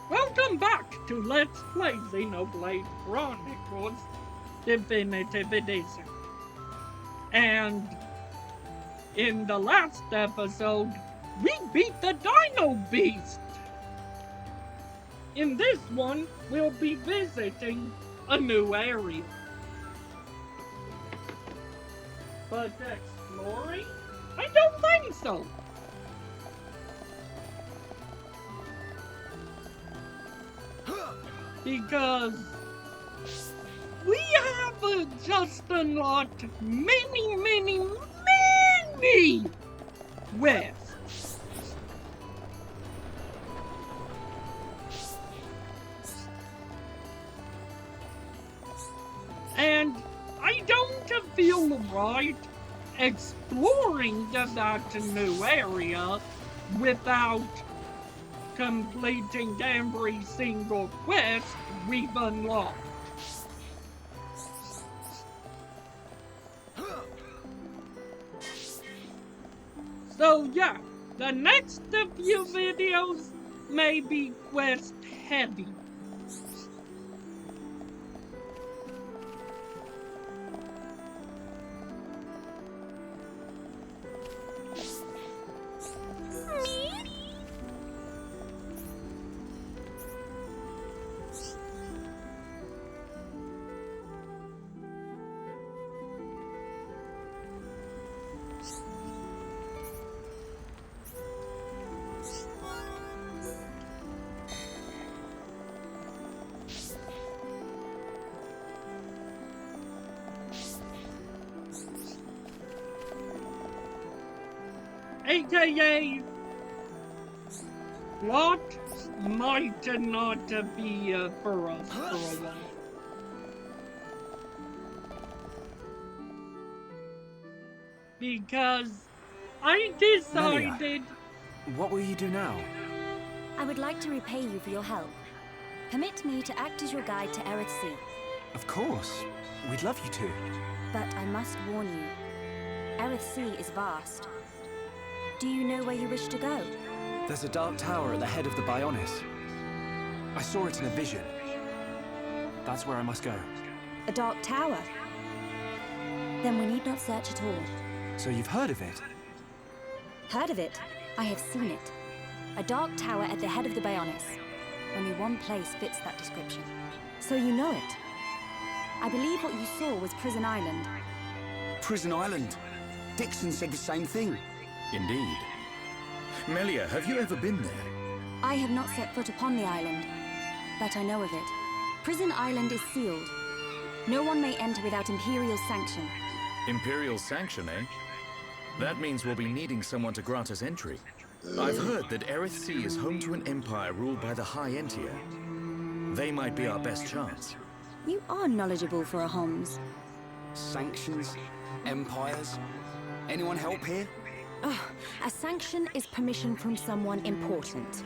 Welcome back to Let's Play Xenoblade Chronicles Definitive Edition. And in the last episode, we beat the Dino Beast. In this one, we'll be visiting a new area. But exploring? I don't think so. Because we have just unlocked many quests. And I don't feel right exploring that new area without completing every single quest we've unlocked. So yeah, the next few videos may be quest heavy. AKA, what might not be for us for a while. Because I decided... Melia, what will you do now? I would like to repay you for your help. Permit me to act as your guide to Aerith Sea. Of course. We'd love you to. But I must warn you. Aerith Sea is vast. Do you know where you wish to go? There's a dark tower at the head of the Bionis. I saw it in a vision. That's where I must go. A dark tower? Then we need not search at all. So you've heard of it? Heard of it? I have seen it. A dark tower at the head of the Bionis. Only one place fits that description. So you know it. I believe what you saw was Prison Island. Prison Island? Dixon said the same thing. Indeed. Melia, have you ever been there? I have not set foot upon the island, but I know of it. Prison Island is sealed. No one may enter without Imperial sanction. Imperial sanction, eh? That means we'll be needing someone to grant us entry. I've heard that Aerith Sea is home to an empire ruled by the High Entier. They might be our best chance. You are knowledgeable for a Homs. Sanctions? Empires? Anyone help here? A sanction is permission from someone important.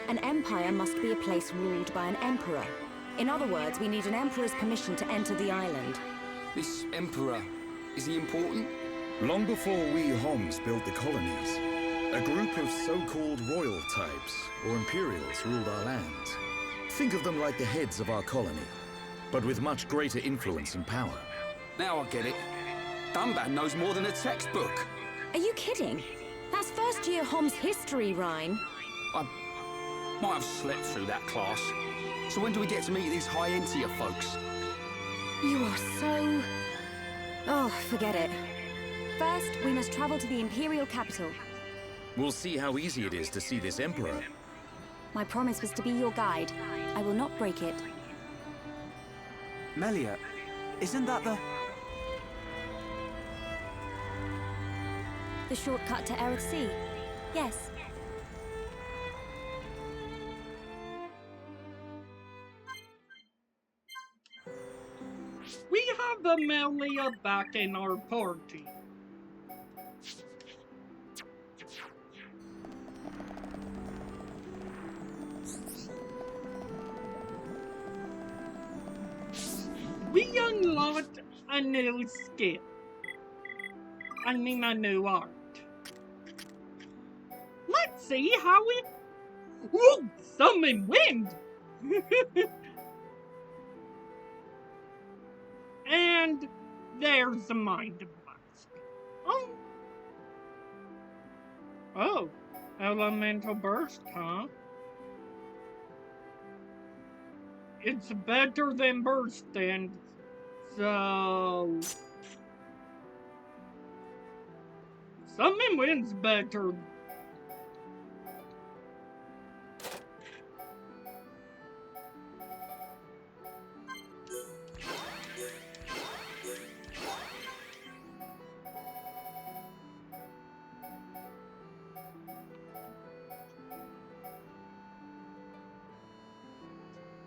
An empire must be a place ruled by an emperor. In other words, we need an emperor's permission to enter the island. This emperor, is he important? Long before we Homs built the colonies, a group of so-called royal types, or Imperials, ruled our lands. Think of them like the heads of our colony, but with much greater influence and power. Now I get it. Dunban knows more than a textbook. Are you kidding? That's first year Homs history, Rhine. I might have slept through that class. So when do we get to meet these High Entier folks? You are so... Oh, forget it. First, we must travel to the Imperial capital. We'll see how easy it is to see this emperor. My promise was to be your guide. I will not break it. Melia, isn't that the... The shortcut to Aerith Sea? Yes. We have Amelia back in our party. We unlocked a new skill. I mean a new art. Let's see how it... Ooh, summon wind! And there's the mind blast. Oh, elemental burst, huh? It's better than burst, then. So, summon wins better.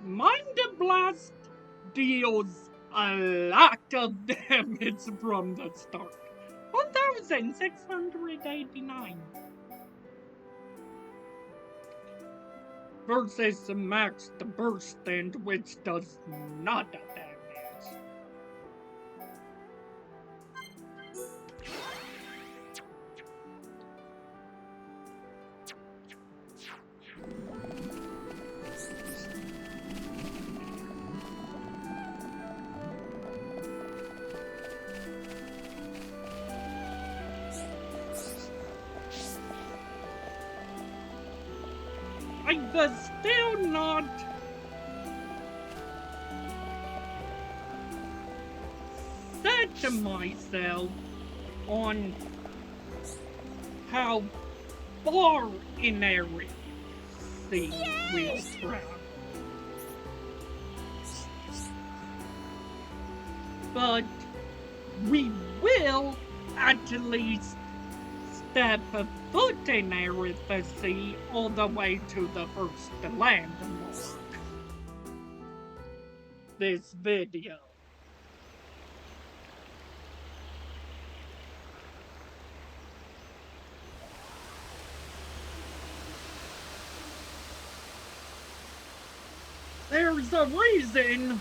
Mind Blast deals a lot of damage from the start. 1,689 versus Max the Burst Stand, which does not damage. I'm still not set to myself on how far in area the will travel. But we will at least step a foot in Erythasy all the way to the first landmark. This video. There's a reason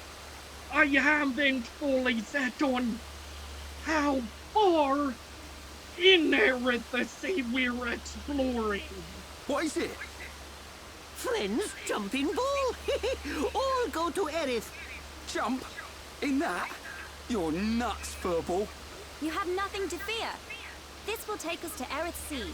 I haven't fully set on how far in Erythasy we're exploring. What is it? Friends, jumping ball. All go to Erith. Jump? In that? You're nuts, Furball. You have nothing to fear. This will take us to Erith Sea.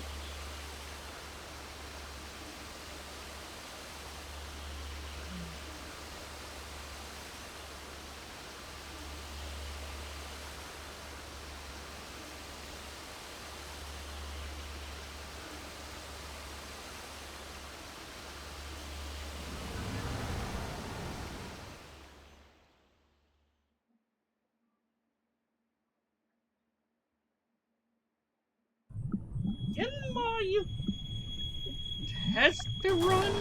In my test run,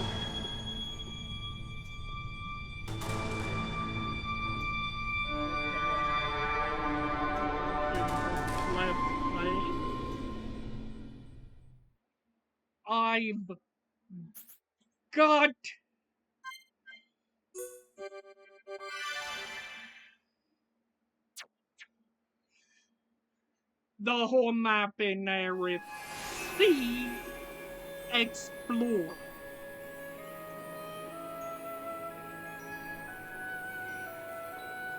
I've got the whole map in Erith Sea explored.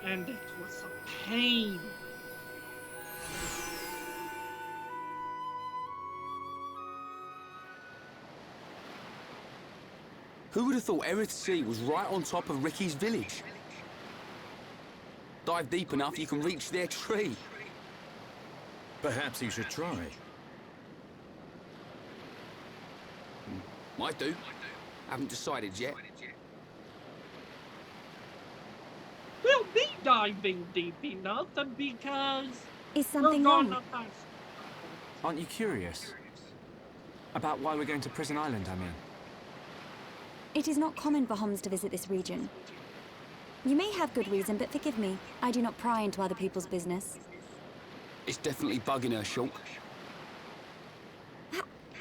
And it was a pain. Who would have thought Erith Sea was right on top of Ricky's village? Dive deep enough, you can reach their tree. Perhaps you should try. Might do. Haven't decided yet. We'll be diving deep enough because Is we're something wrong? gonna pass. Aren't you curious? About why we're going to Prison Island, I mean. It is not common for Homs to visit this region. You may have good reason, but forgive me. I do not pry into other people's business. It's definitely bugging her, Shulk.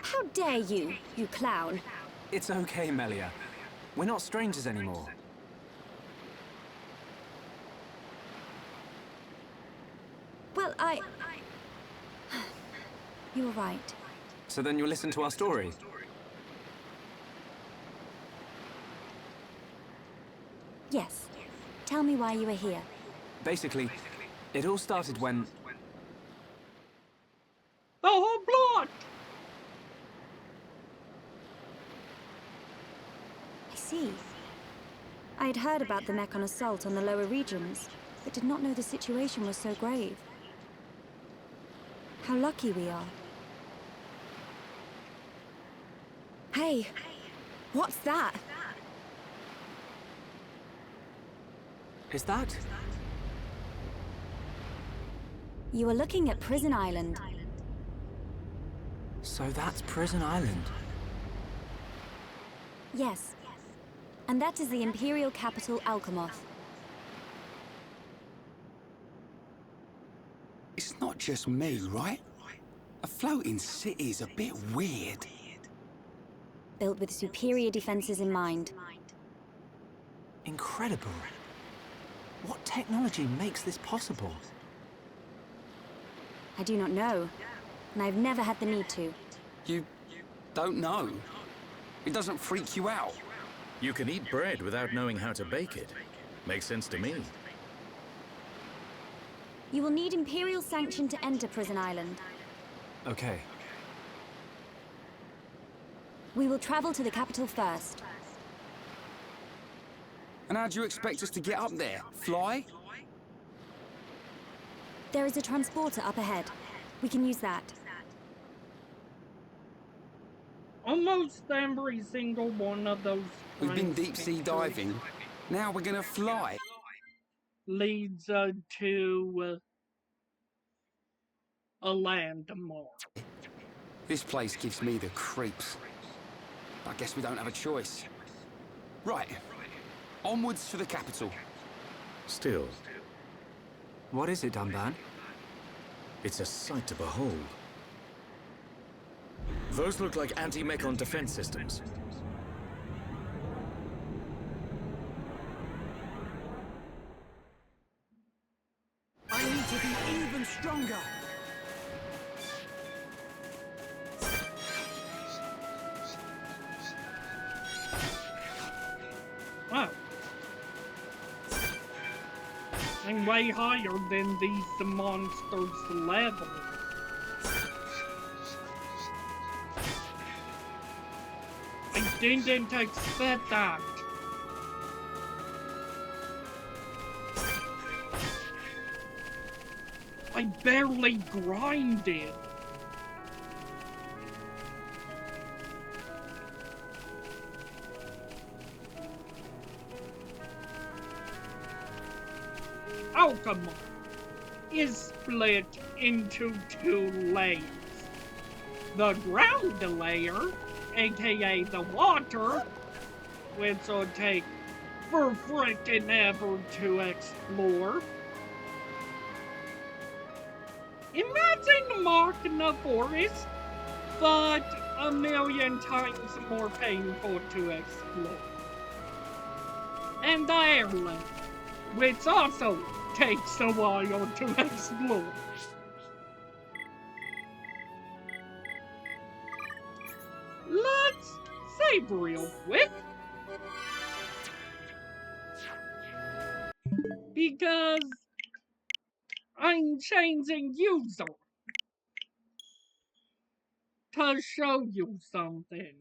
How dare you, you clown? It's okay, Melia. We're not strangers anymore. Well, You were right. So then you'll listen to our story? Yes. Tell me why you are here. Basically, it all started when... The whole plot! I see. I had heard about the Mechon assault on the lower regions, but did not know the situation was so grave. How lucky we are. Hey, what's that? Is that... You are looking at Prison Island. So that's Prison Island. Yes. And that is the Imperial capital, Alchemoth. It's not just me, right? A floating city's a bit weird. Built with superior defenses in mind. Incredible. What technology makes this possible? I do not know, and I've never had the need to. You don't know? It doesn't freak you out? You can eat bread without knowing how to bake it. Makes sense to me. You will need Imperial sanction to enter Prison Island. Okay. We will travel to the capital first. And how do you expect us to get up there? Fly? There is a transporter up ahead. We can use that. Almost every single one of those We've been deep sea diving. Now we're gonna fly. leads to a landmark. This place gives me the creeps. I guess we don't have a choice. Right. Onwards to the capital. Still, What is it, Dunban? it's a sight to behold. Those look like anti-Mechon defense systems. I need to be even stronger! Wow. I'm way higher than these monsters' level. I didn't expect that. I barely grinded. Alchemy is split into two layers. The ground layer, aka the water, which will take for frickin' ever to explore. Imagine marking a forest, but a million times more painful to explore. And the airline, which also takes a while to explore. Let's save real quick. Because I'm changing user to show you something.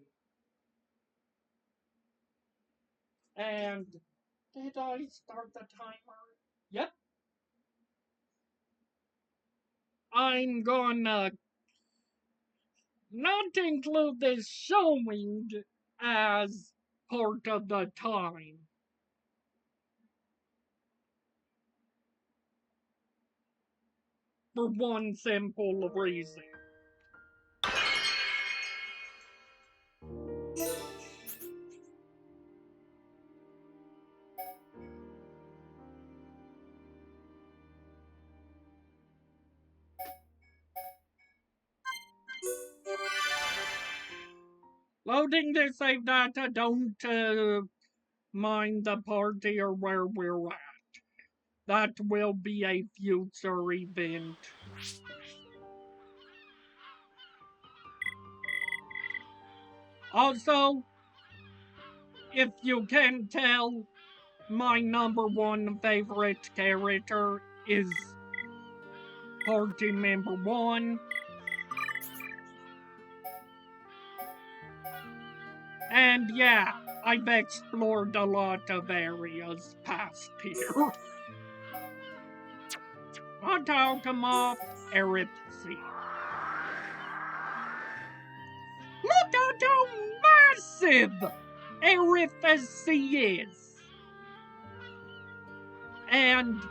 And did I start the timer? Yep. I'm gonna not include this showing as part of the time. For one simple reason. Loading the save data, don't mind the party or where we're at. That will be a future event. Also, if you can tell, my number one favorite character is party member 1. And yeah, I've explored a lot of areas past here. Autocomop Erythsea. Look at how massive Erythsea is! And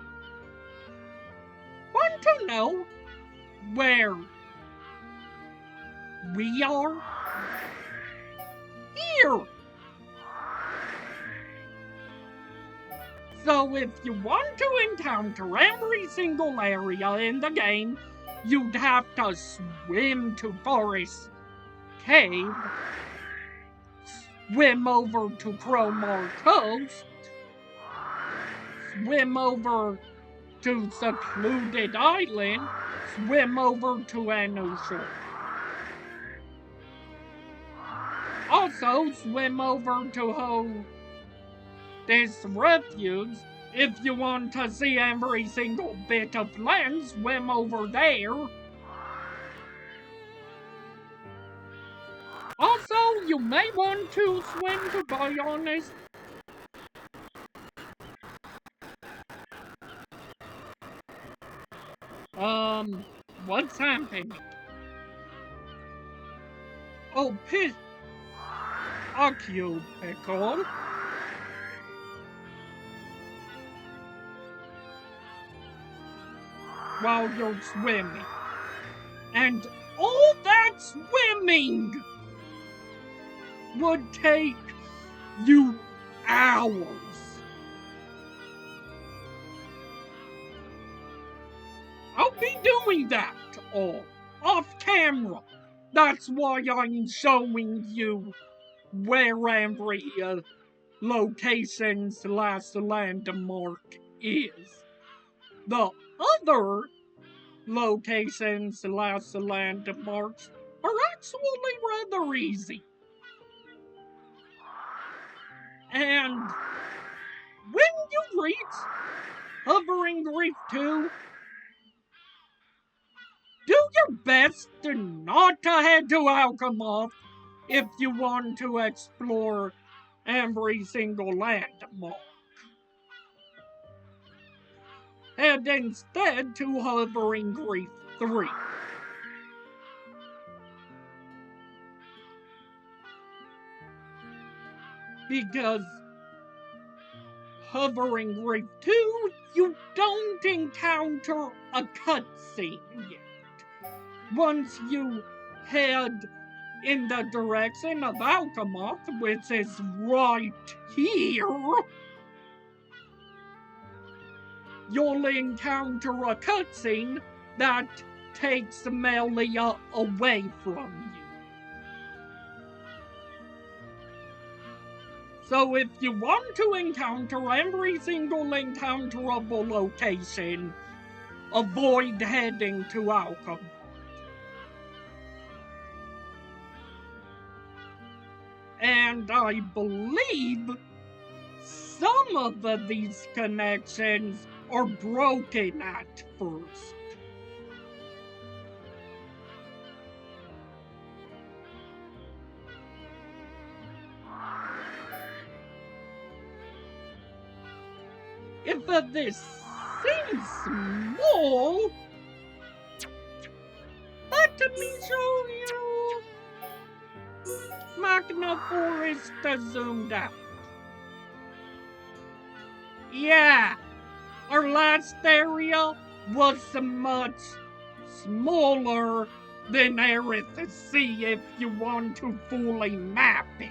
want to know where we are? Here! So if you want to encounter every single area in the game, you'd have to swim to Forest Cave, swim over to Cromar Coast, swim over to Secluded Island, swim over to Anusha. Also, swim over to this refuge. If you want to see every single bit of land, swim over there. Also, you may want to swim to Bionis. What's happening? Oh, Pickle. While you're swimming. And all that swimming would take you hours. I'll be doing that all off camera. That's why I'm showing you where every location / landmark is. The other locations / landmarks are actually rather easy. And when you reach Hovering Reef 2, do your best not to head to Alchemoth if you want to explore every single landmark. Head instead to Hovering Reef 3. Because Hovering Reef 2, you don't encounter a cutscene yet. Once you head in the direction of Alchemoth, which is right here, you'll encounter a cutscene that takes Melia away from you. So if you want to encounter every single encounterable location, avoid heading to Alchemoth. And I believe some of these connections are broken at first. If this seems small, let me show you. Magna Forest zoomed out. Yeah, our last area was much smaller than Erythsea if you want to fully map it.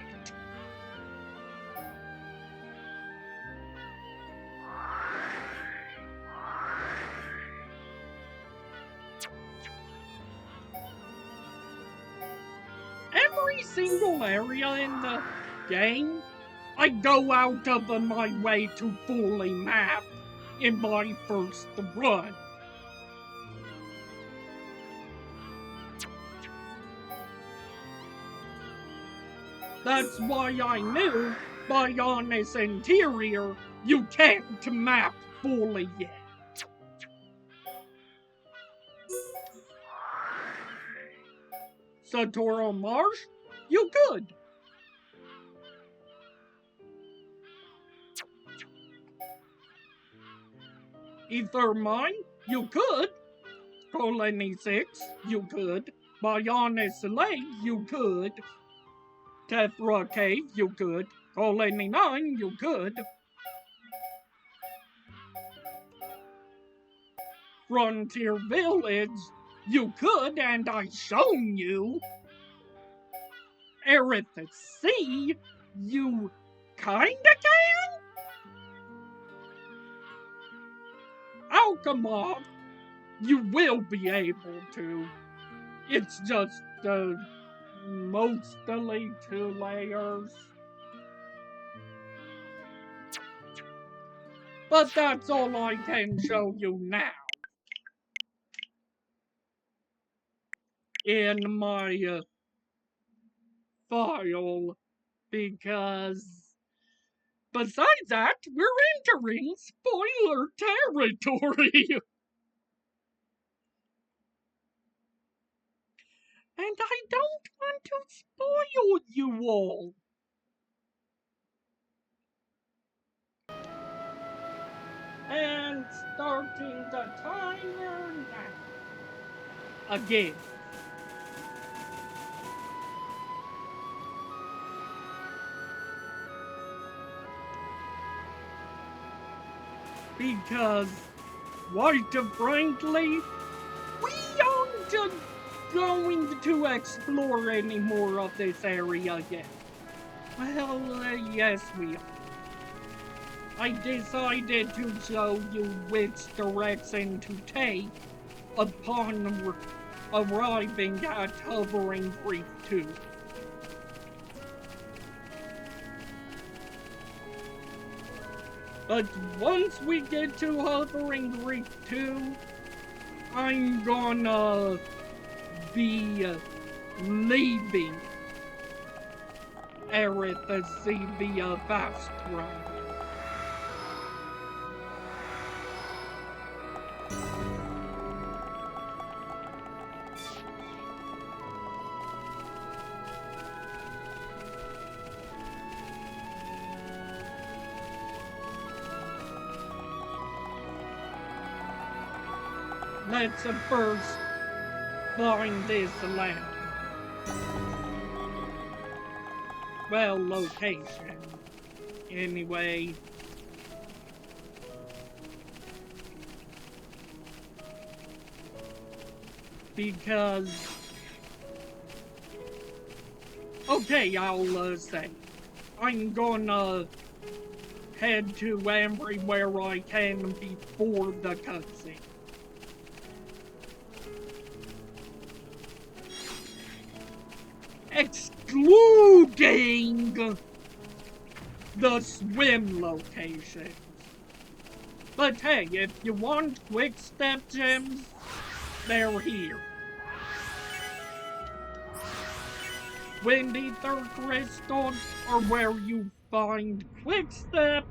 Every single area in the game, I go out of my way to fully map in my first run. That's why I knew Bionis interior you can't map fully yet. Satoral Marsh, you could. Ether Mine, you could. Colony 6, you could. Bionis Lake, you could. Tethra Cave, you could. Colony 9, you could. Frontier Village, you could, and I've shown you. Aerith Sea, you kinda can? Alchemov, you will be able to. It's just, mostly 2 layers. But that's all I can show you now. In my, file, because besides that, we're entering spoiler territory. And I don't want to spoil you all. And starting the timer now. Again. Because, quite frankly, we aren't going to explore any more of this area yet. Well, yes we are. I decided to show you which direction to take upon arriving at Hovering Reef 2. But once we get to Hovering Reef 2, I'm gonna be leaving Aerith Sea via fast ride. Let's first find this land. Well, location. Anyway. Because... Okay, I'll say. I'm gonna head to everywhere I can before the cutscene. Excluding the swim locations. But hey, if you want quick step gems, they're here. Windy Third Crystals are where you find quick step.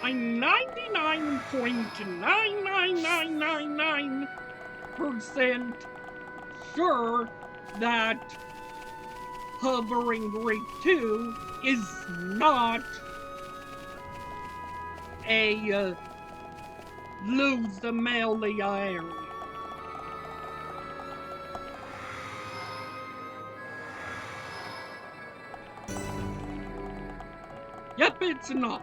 I'm 99.99999% sure that Hovering Reef 2 is not a lose the Melia area. Yep, it's not.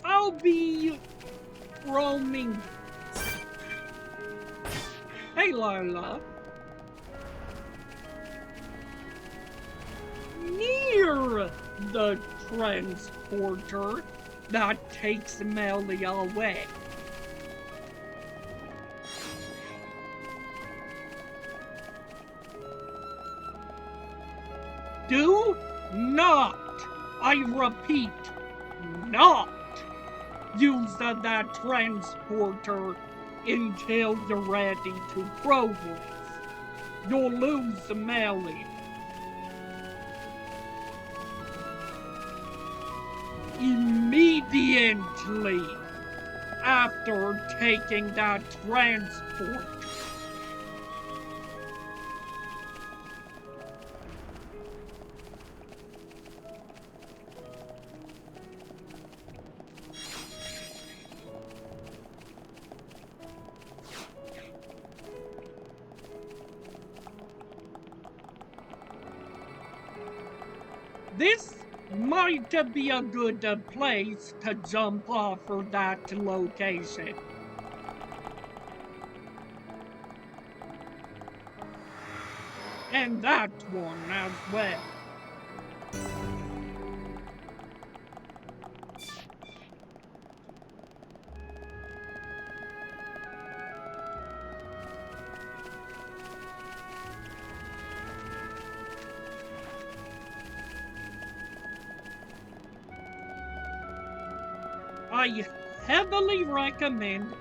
I'll be roaming. Hey, Lila. the transporter that takes Melly away. Do not, I repeat, not use that transporter until you're ready to progress. You'll lose Melly. Immediately after taking that transport. This might be a good place to jump off for that location. And that one as well. I heavily recommend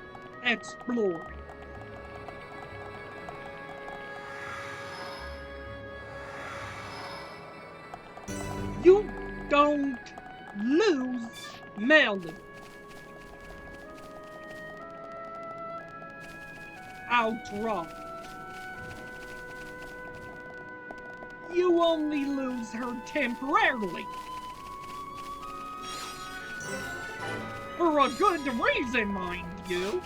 exploring. You don't lose Melly. Outright. You only lose her temporarily. For a good reason, mind you.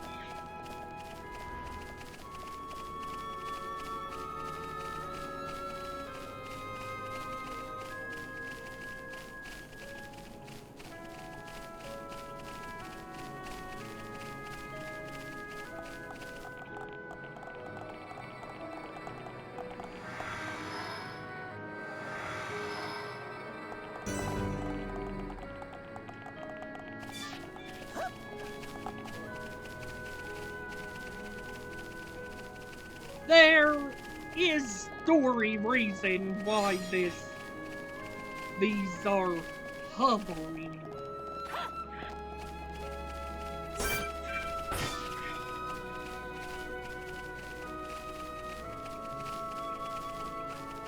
There is story reason why these are hovering.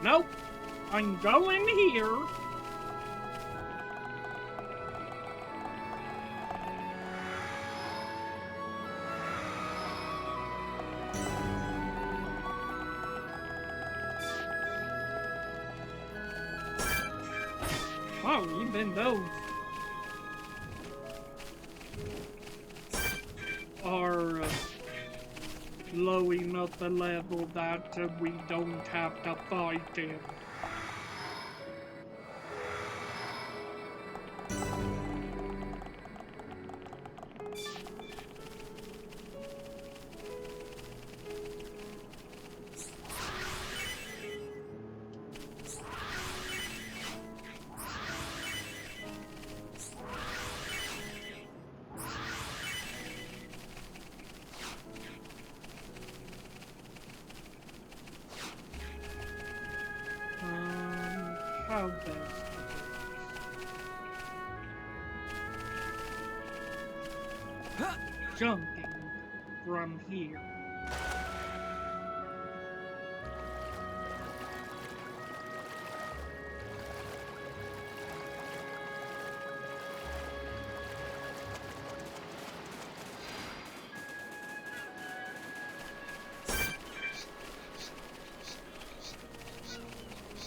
Nope, I'm going here. Wow, even those are blowing up the level that we don't have to fight in. How best? Jumping from here.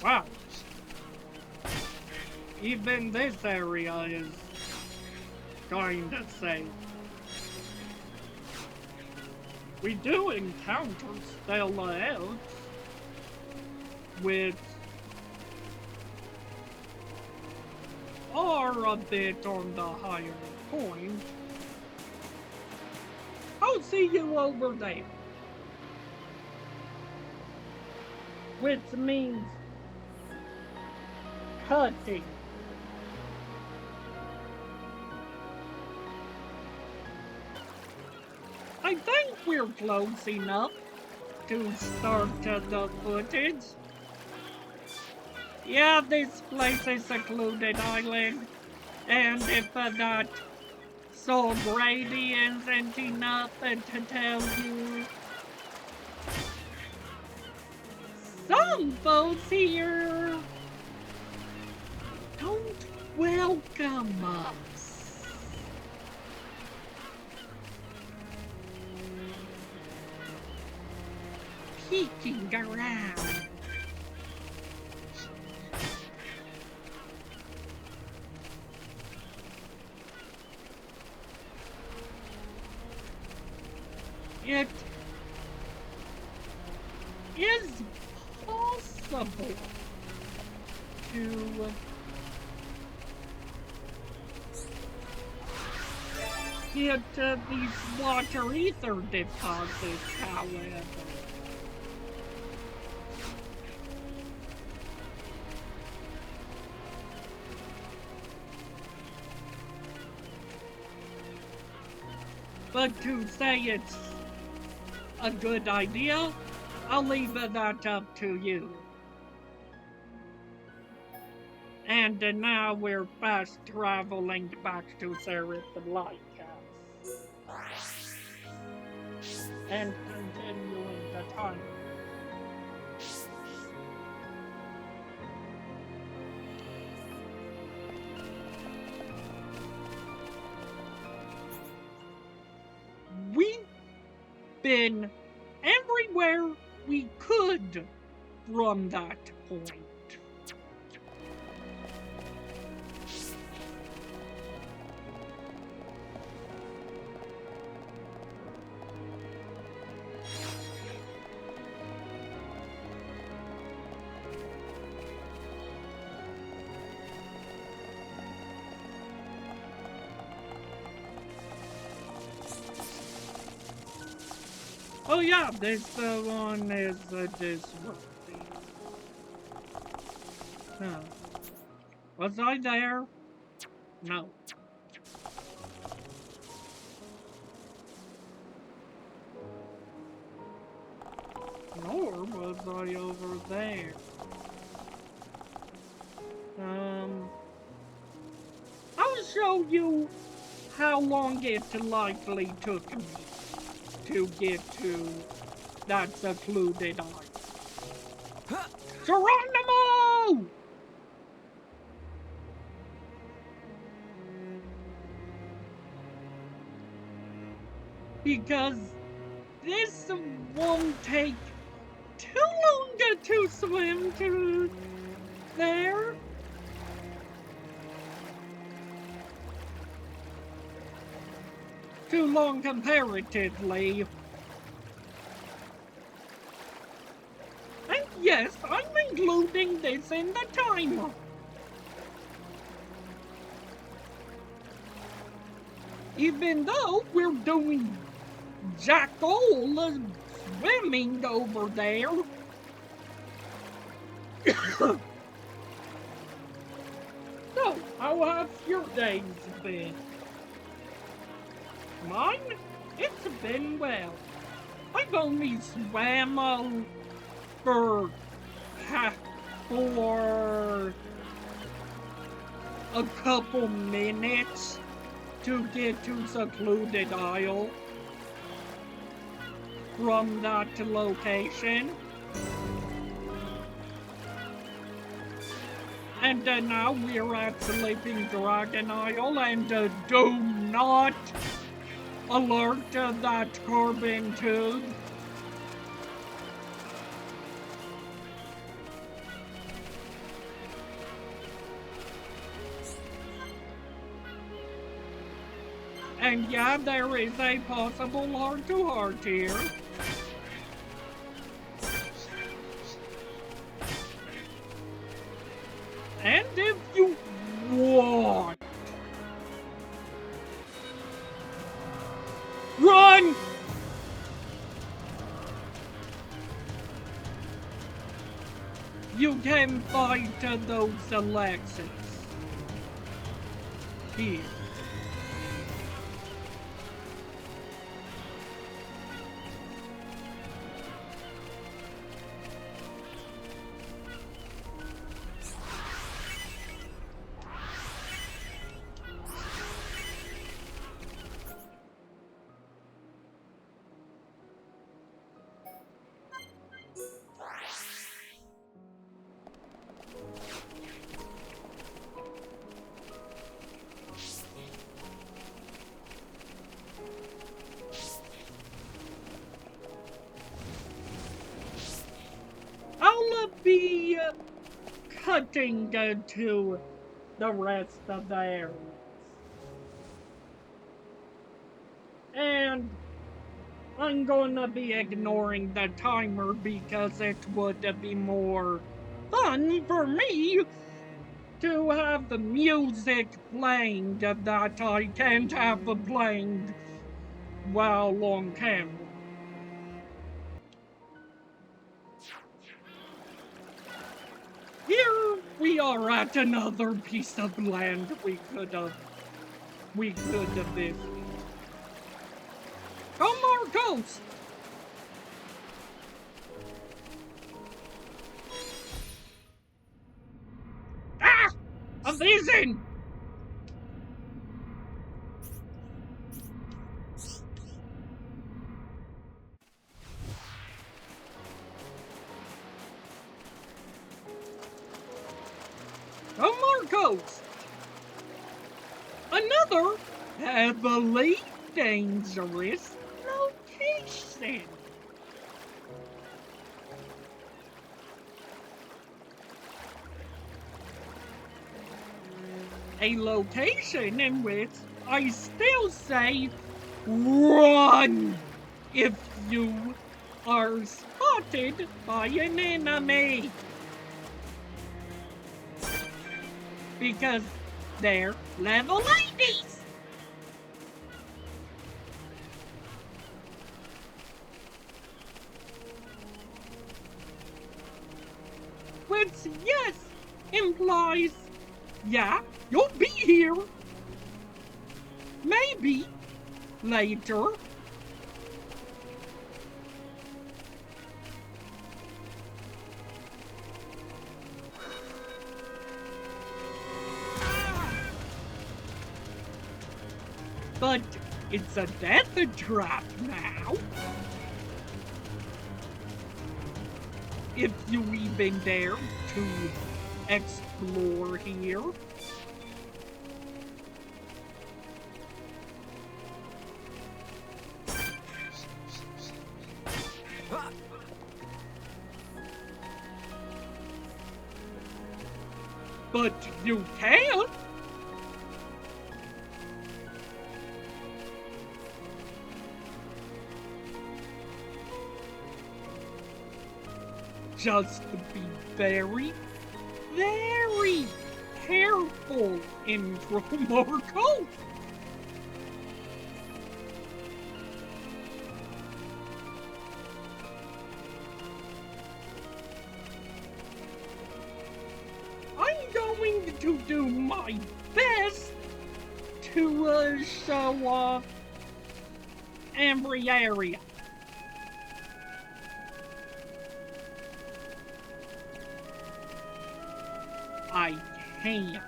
Wow. Even this area is kinda safe. We do encounter Stella elves, which are a bit on the higher point. I'll see you over there. Which means cutting I think we're close enough to start the footage. Yeah, this place is a secluded island, and if that Soul Brady isn't enough to tell you, some folks here don't welcome us. Peeking around. It is possible to get these water ether deposits, however. But to say it's a good idea, I'll leave that up to you. And now we're fast traveling back to Seraph the Lighthouse. And continuing the time. We've been everywhere we could from that point. Oh yeah, this one is this one. Huh. Was I there? No. Nor was I over there. I'll show you how long it likely took me to get to that secluded island. Geronimo! Because this won't take too long to swim to there. Too long comparatively. And yes, I'm including this in the timer. Even though we're doing jack all swimming over there. So, how have your days been? Mine? It's been well. I've only swam for a couple minutes to get to Secluded Isle from that location. And now we're at Sleeping Dragon Isle, and do not alert that carbon tube. And yeah, there is a possible heart-to-heart here. And if you want, run! You can fight those Alexis here. I'll be cutting to the rest of the areas. And I'm gonna be ignoring the timer because it would be more fun for me to have the music playing that I can't have playing while on camera. Here we are at another piece of land we could have visited. Come on, ghost! Ah! A vision! Come on, ghost! Another heavily dangerous location. A location in which I still say run if you are spotted by an enemy. Because they're level 80s. Which, yes, implies, yeah, you'll be here. Maybe later. But it's a death trap now. If you even dare to explore here. But you can't. Just be very, very careful in Marco. I'm going to do my best to show off every area. I can.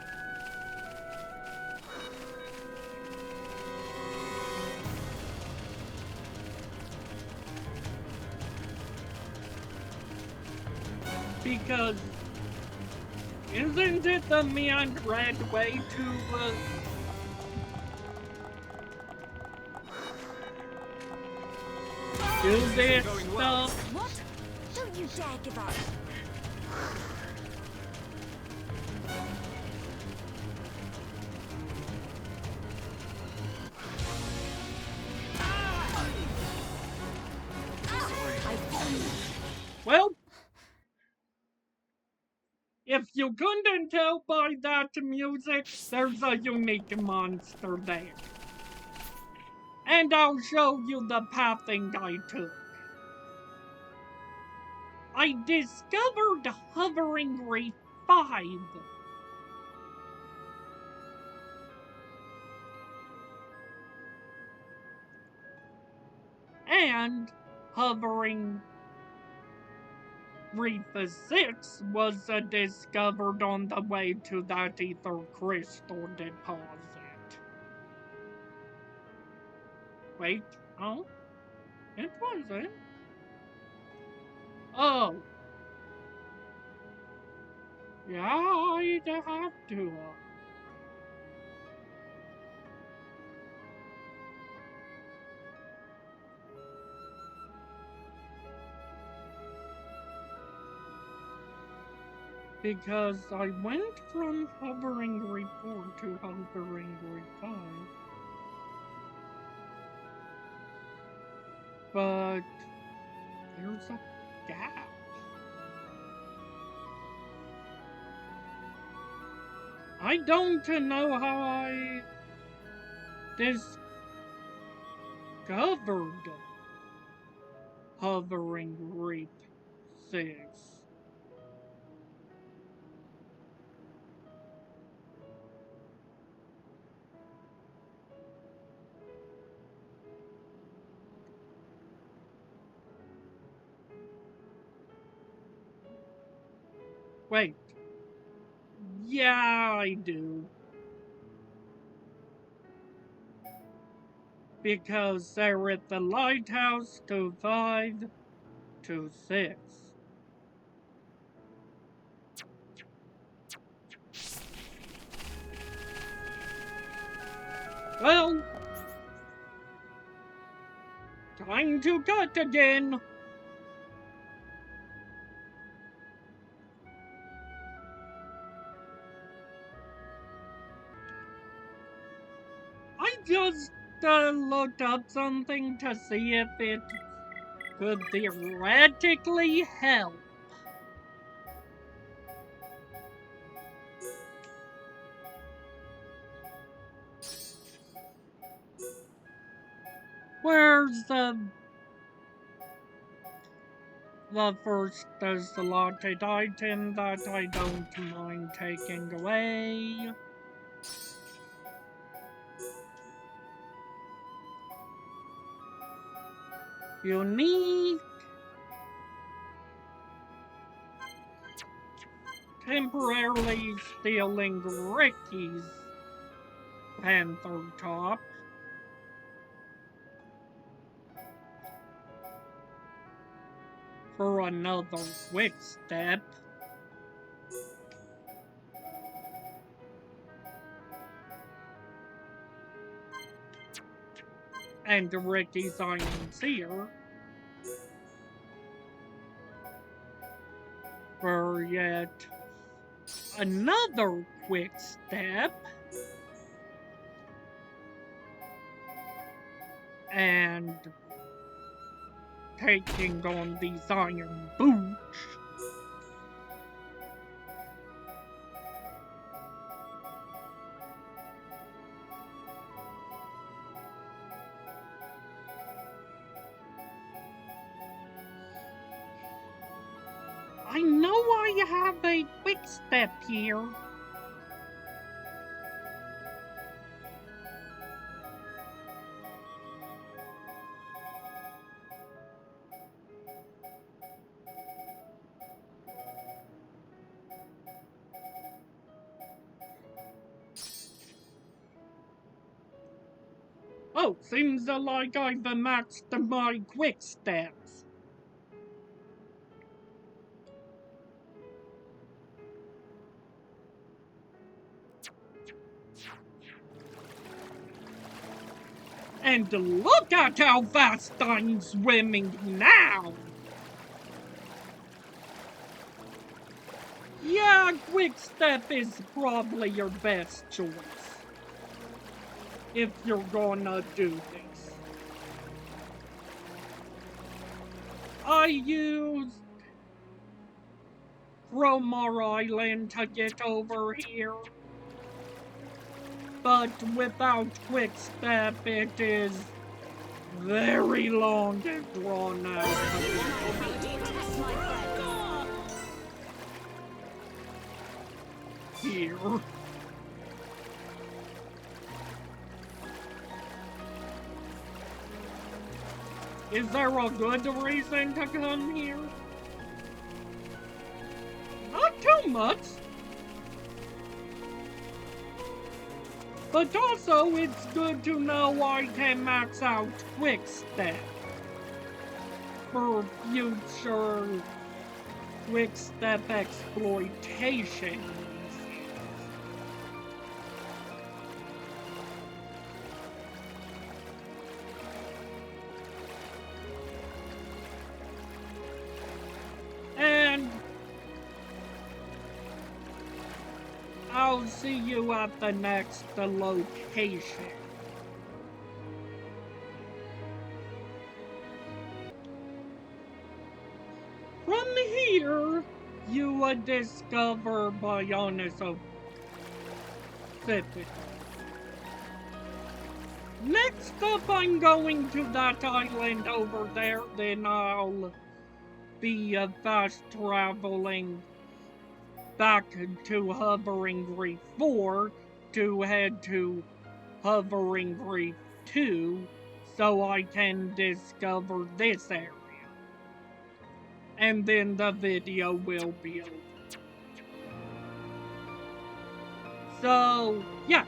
Because isn't it the meandered way to do this stuff? What? Don't you dare give up. Well, if you couldn't tell by that music, there's a unique monster there. And I'll show you the pathing I took. I discovered Hovering Reef 5. And Hovering Reef 6 was discovered on the way to that ether crystal deposit. Wait, oh? It wasn't. Oh. Yeah, I'd have to. Because I went from hovering report to hovering revive. But there's a gap. I don't know how I discovered hovering reap 6. Wait. Yeah, I do. Because they're at the lighthouse to 5 to 6. Well, time to cut again. I just looked up something to see if it could theoretically help. Where's the first slotted item that I don't mind taking away? Unique. Temporarily stealing Ricky's panther top. For another quick step. And Ricky's Iron Seer. For yet another quick step. And taking on these iron boots. I know I have a quick step here. Oh, seems like I've maxed my quick steps. And look at how fast I'm swimming now! Yeah, quick step is probably your best choice. If you're gonna do this. I used Cromar Island to get over here. But without quick step, it is very long and drawn out. Here. Is there a good reason to come here? Not too much. But also, it's good to know I can max out quick step for future quick step exploitation. And I'll see you at the next location. From here, you would discover Bionis of Pacific. Next up, I'm going to that island over there, then I'll be fast traveling back to Hovering Reef 4 to head to Hovering Reef 2 so I can discover this area. And then the video will be over. So, yeah.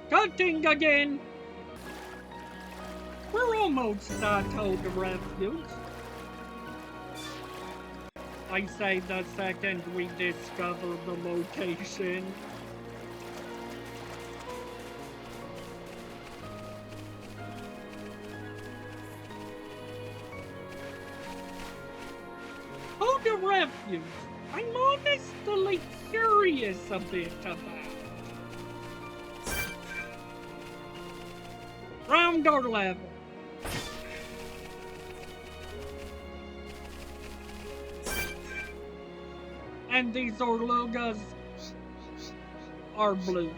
Cutting again. We're almost at Toad Refuge. I say the second we discover the location. Toad Refuge, I'm honestly curious a bit about. Round our level. And these Orlugas are blue.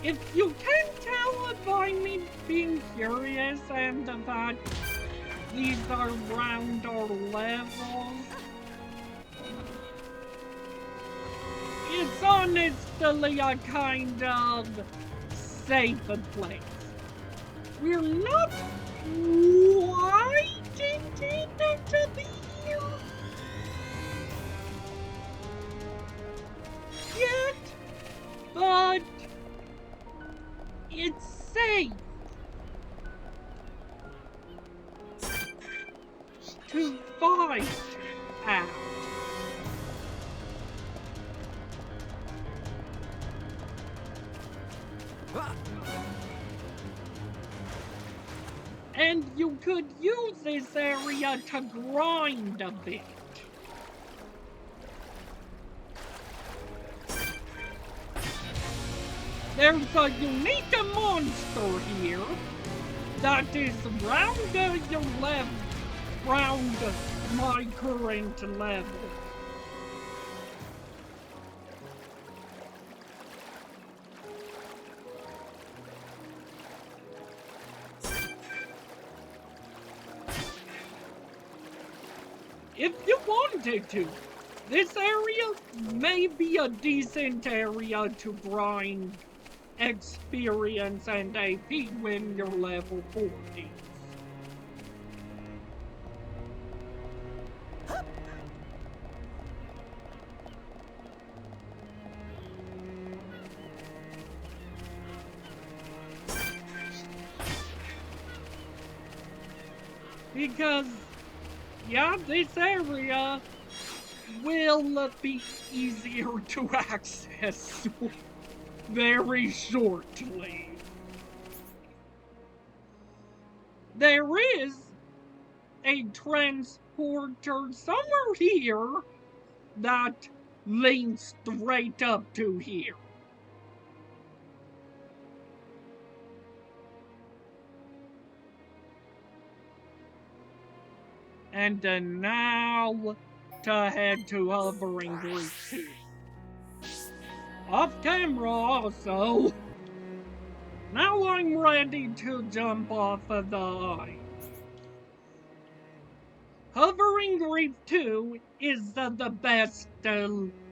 If you can't tell by me being curious and that these are round or levels, it's honestly a kind of safe place. We're not quite intended to be here yet, but it's safe to fight at. And you could use this area to grind a bit. There's a unique monster here that is round your level, round my current level. If you wanted to, this area may be a decent area to grind experience and AP when you're level 40. Because, yeah, this area will be easier to access very shortly. There is a transporter somewhere here that links straight up to here. And now to head to Hovering Reef 2. Off camera also. Now I'm ready to jump off of the ice. Hovering Reef 2 is the best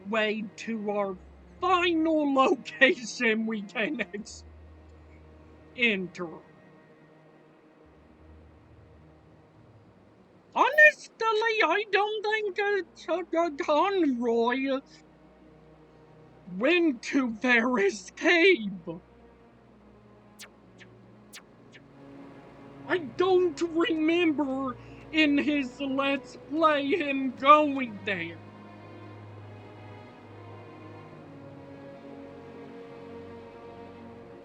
way to our final location we can enter. Honestly, I don't think Conroy went to their escape. I don't remember in his Let's Play him going there.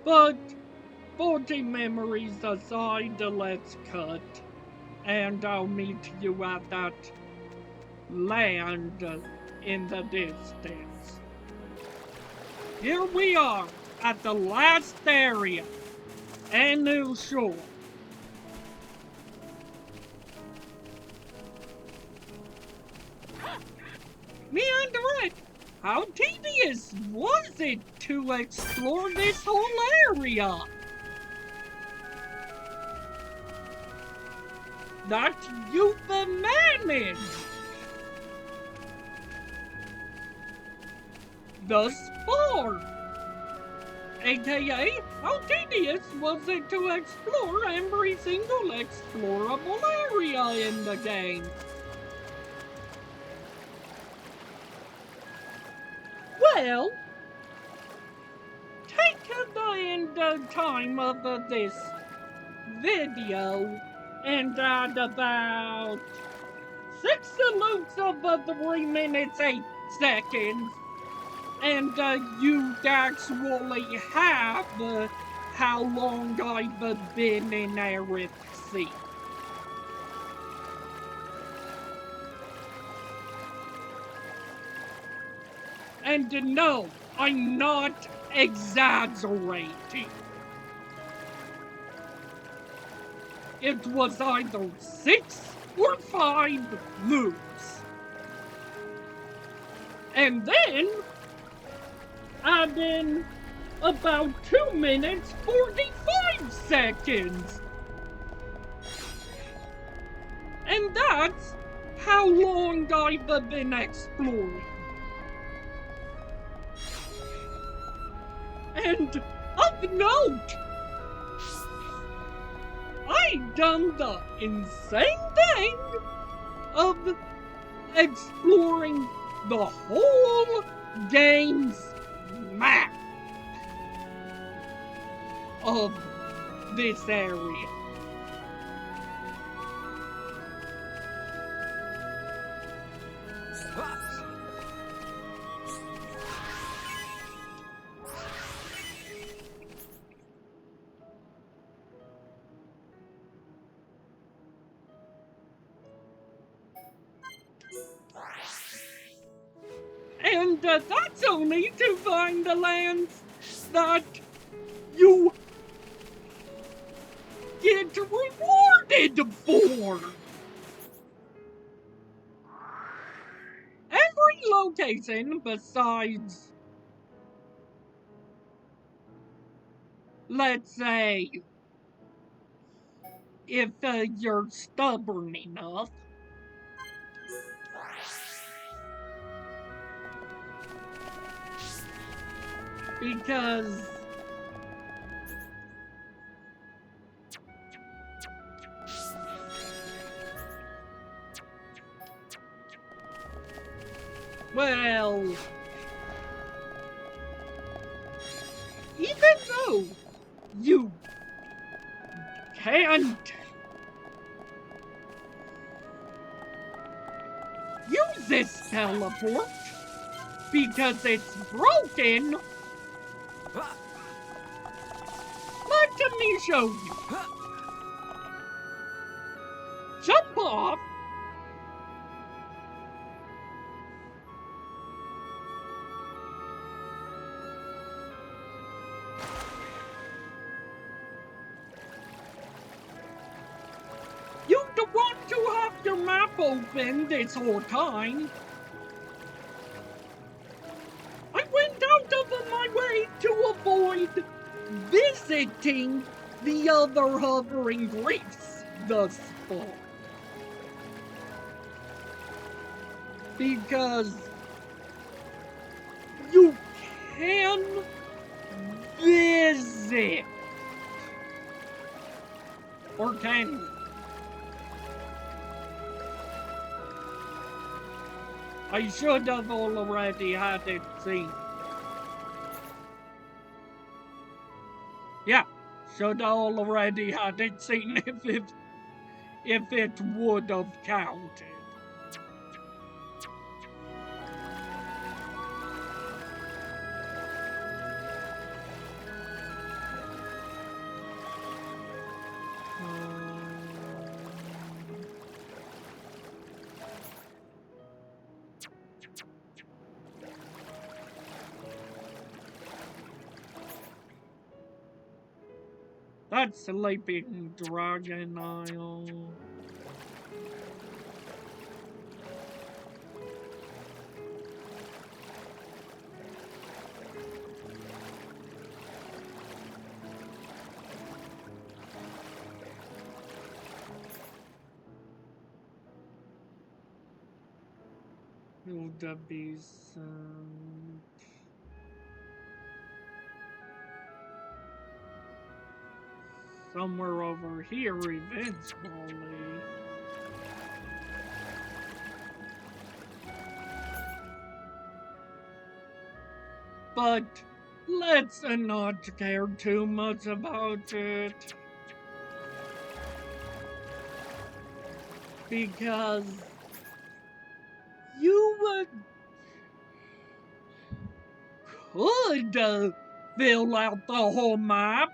But 40 memories aside, let's cut. And I'll meet you at that land in the distance. Here we are at the last area, Anu Shore. Meanderet, how tedious was it to explore this whole area? That you've managed thus far. AKA, how tedious was it to explore every single explorable area in the game? Well, take the end time of this video and add about 6 salutes of 3 minutes 8 seconds, and you'd actually have how long I've been in Aerith Sea. And no, I'm not exaggerating. It was either 6 or 5 loops. And then, add in about 2 minutes 45 seconds. And that's how long I've been exploring. And of note, I done the insane thing of exploring the whole game's map of this area. And that's only to find the lands that you get rewarded for. Every location besides, let's say, if you're stubborn enough, because well, even though you can't use this teleport because it's broken, let me show you. Jump off. You don't want to have your map open this whole time. I went out of my way to avoid visiting the other hovering reefs thus far. Because you can visit. Or can you? I should have already had it seen. Yeah, Should already had it seen if it would have counted. That's Sleeping Dragon Isle. Will be some... somewhere over here eventually. But let's not care too much about it. Because you could fill out the whole map,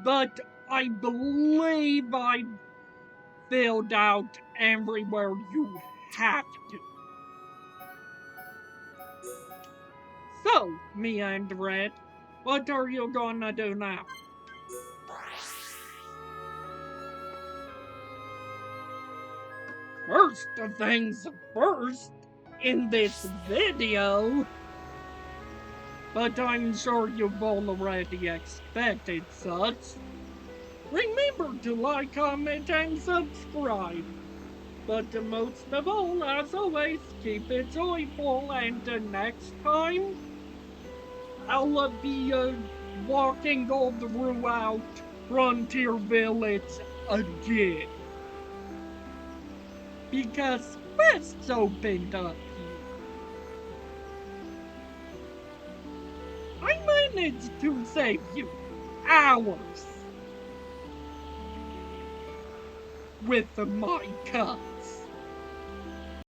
but I believe I filled out everywhere you have to. So, Meandred, what are you gonna do now? First things first in this video, but I'm sure you've already expected such. Remember to like, comment, and subscribe. But most of all, as always, keep it joyful, and next time, I'll be walking all throughout Frontier Village again. Because quests opened up here. I managed to save you hours with my cut.